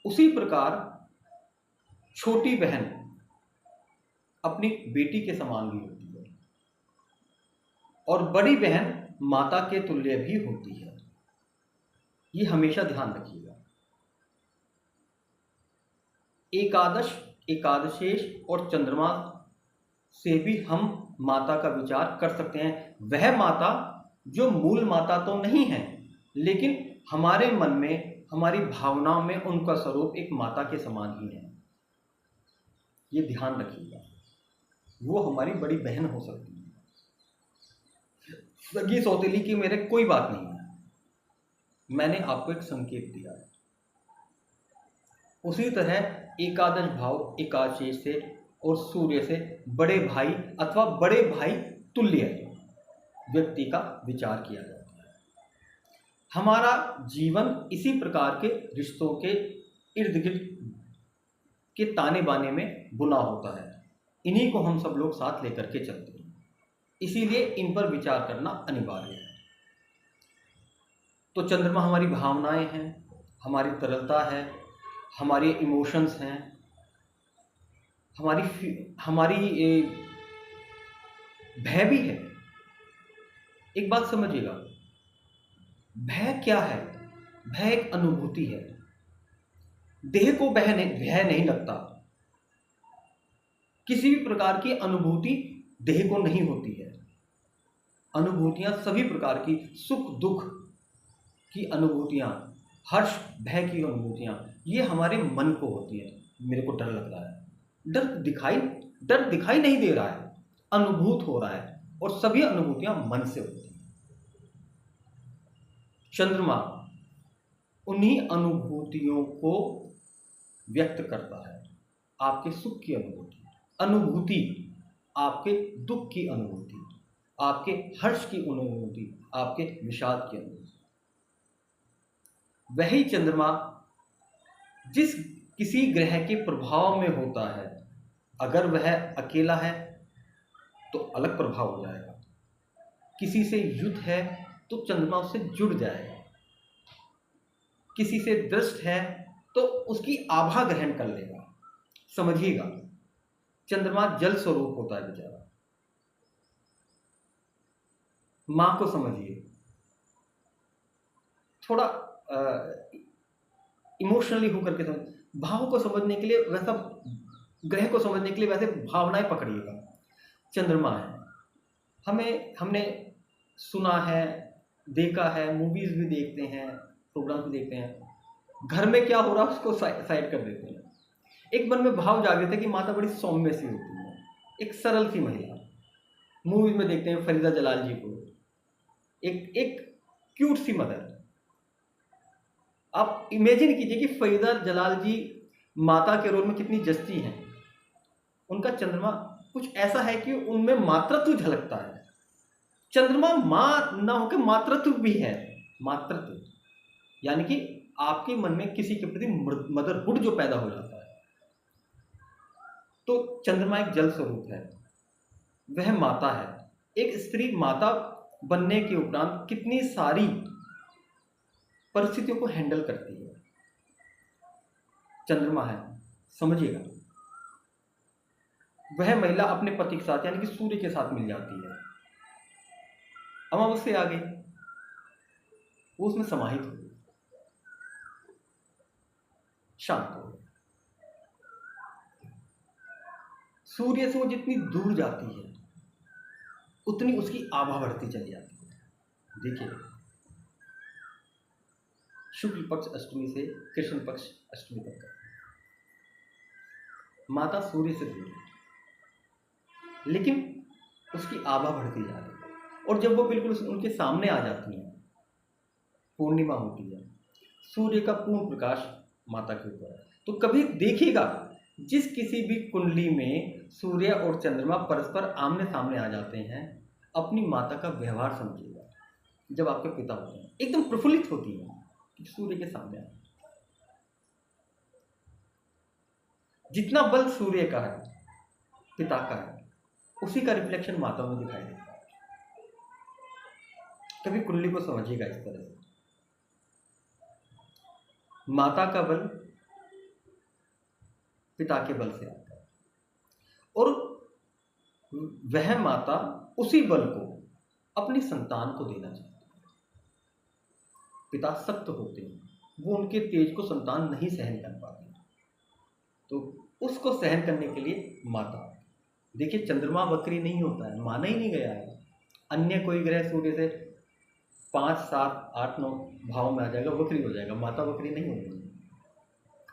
उसी प्रकार छोटी बहन अपनी बेटी के समान भी होती है और बड़ी बहन माता के तुल्य भी होती है। ये हमेशा ध्यान रखिएगा। एकादश, एकादशेश और चंद्रमा से भी हम माता का विचार कर सकते हैं। वह माता जो मूल माता तो नहीं है, लेकिन हमारे मन में, हमारी भावनाओं में उनका स्वरूप एक माता के समान ही है। ये ध्यान रखिएगा। वो हमारी बड़ी बहन हो सकती है, सगी सौतेली की मेरे कोई बात नहीं है। मैंने आपको एक संकेत दिया है। उसी तरह एकादश भाव एकादशेष से और सूर्य से बड़े भाई अथवा बड़े भाई तुल्य व्यक्ति का विचार किया जाता है। हमारा जीवन इसी प्रकार के रिश्तों के इर्द गिर्द के ताने बाने में बुना होता है। इन्हीं को हम सब लोग साथ लेकर के चलते हैं, इसीलिए इन पर विचार करना अनिवार्य है। तो चंद्रमा हमारी भावनाएं हैं, हमारी तरलता है, हमारे इमोशंस हैं, हमारी भय भी है। एक बात समझिएगा, भय क्या है? भय एक अनुभूति है। देह को भय नहीं लगता। किसी भी प्रकार की अनुभूति देह को नहीं होती है। अनुभूतियां सभी प्रकार की, सुख दुख की अनुभूतियां, हर्ष भय की अनुभूतियां, ये हमारे मन को होती है। मेरे को डर लग रहा है, डर दिखाई नहीं दे रहा है, अनुभूत हो रहा है, और सभी अनुभूतियां मन से होती हैं। चंद्रमा उन्हीं अनुभूतियों को व्यक्त करता है। आपके सुख की अनुभूति, आपके दुख की अनुभूति, आपके हर्ष की अनुभूति, आपके विषाद की अनुभूति। वही चंद्रमा जिस किसी ग्रह के प्रभाव में होता है, अगर वह अकेला है तो अलग प्रभाव हो जाएगा। किसी से युद्ध है तो चंद्रमा उससे जुड़ जाएगा। किसी से दृष्ट है तो उसकी आभा ग्रहण कर लेगा। समझिएगा, चंद्रमा जल स्वरूप होता है बेचारा। मां को समझिए, थोड़ा इमोशनली होकर के समझ, भाव को समझने के लिए वैसा, ग्रह को समझने के लिए वैसे भावनाएं पकड़िएगा। चंद्रमा है, हमने सुना है, देखा है, मूवीज भी देखते हैं, प्रोग्राम भी देखते हैं। घर में क्या हो रहा है उसको साइड कर देते हैं। एक मन में भाव जागृत है कि माता बड़ी सौम्य सी होती है, एक सरल सी महिला। मूवीज में देखते हैं फरीदा जलाल जी को, एक क्यूट सी मदर। आप इमेजिन कीजिए कि फरीदा जलाल जी माता के रोल में कितनी जस्ती हैं। उनका चंद्रमा कुछ ऐसा है कि उनमें मातृत्व झलकता है। चंद्रमा मां ना होकर मातृत्व भी है। मातृत्व यानी कि आपके मन में किसी के प्रति मदरहुड जो पैदा हो जाता है। तो चंद्रमा एक जल स्वरूप है, वह माता है। एक स्त्री माता बनने के उपरांत कितनी सारी परिस्थितियों को हैंडल करती है। चंद्रमा है, समझिएगा। वह महिला अपने पति के साथ यानी कि सूर्य के साथ मिल जाती है। अमावस्या आ गई, वो उसमें समाहित हो गई, शांत हो गई। सूर्य से वो जितनी दूर जाती है उतनी उसकी आभा बढ़ती चली जाती है। देखिए, शुक्ल पक्ष अष्टमी से कृष्ण पक्ष अष्टमी तक का माता सूर्य से दूर है, लेकिन उसकी आभा बढ़ती जा रही है। और जब वो बिल्कुल उनके सामने आ जाती है, पूर्णिमा होती है, सूर्य का पूर्ण प्रकाश माता के ऊपर है। तो कभी देखिएगा, जिस किसी भी कुंडली में सूर्य और चंद्रमा परस्पर आमने सामने आ जाते हैं, अपनी माता का व्यवहार समझिएगा। जब आपके पिता होते हैं, एकदम प्रफुल्लित होती है कि सूर्य के सामने आए। जितना बल सूर्य का है, पिता का है, उसी का रिफ्लेक्शन माता में दिखाई देता है। कभी कुंडली को समझिएगा इस तरह से। माता का बल पिता के बल से आता है, और वह माता उसी बल को अपनी संतान को देना चाहती है। पिता सख्त होते हैं, वो उनके तेज को संतान नहीं सहन कर पाती, तो उसको सहन करने के लिए माता। देखिए, चंद्रमा वक्री नहीं होता है, माना ही नहीं गया है। अन्य कोई ग्रह सूर्य से 5, 7, 8, 9 भाव में आ जाएगा, वक्री हो जाएगा, माता वक्री नहीं होगी।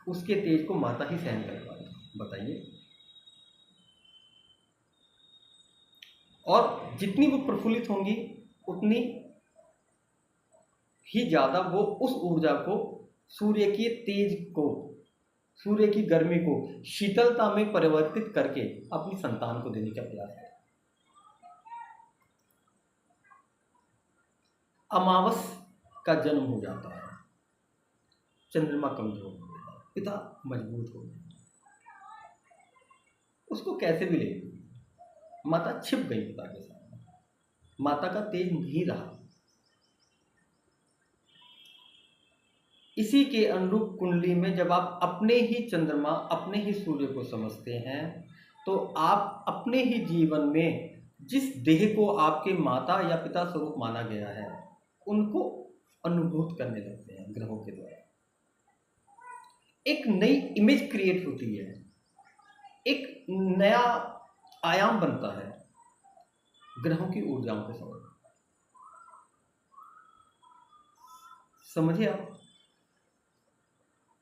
उसके तेज को माता ही सहन कर पाएगी। बताइए। और जितनी वो प्रफुल्लित होंगी उतनी ही ज़्यादा वो उस ऊर्जा को, सूर्य के तेज को, सूर्य की गर्मी को शीतलता में परिवर्तित करके अपनी संतान को देने का प्रयास करें। अमावस का जन्म हो जाता है, चंद्रमा कमजोर हो गया, पिता मजबूत हो गया, उसको कैसे भी ले, माता छिप गई पिता के सामने, माता का तेज नहीं रहा। इसी के अनुरूप कुंडली में जब आप अपने ही चंद्रमा, अपने ही सूर्य को समझते हैं, तो आप अपने ही जीवन में जिस देह को आपके माता या पिता स्वरूप माना गया है, उनको अनुभूत करने लगते हैं ग्रहों के द्वारा। एक नई इमेज क्रिएट होती है, एक नया आयाम बनता है ग्रहों की ऊर्जाओं के साथ। समझिए आप?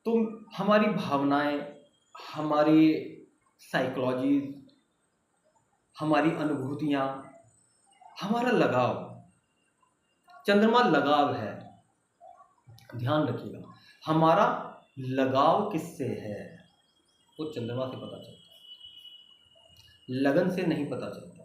तो हमारी भावनाएं, हमारी साइकोलॉजी, हमारी अनुभूतियां, हमारा लगाव, चंद्रमा लगाव है, ध्यान रखिएगा। हमारा लगाव किससे है वो चंद्रमा से पता चलता है, लगन से नहीं पता चलता।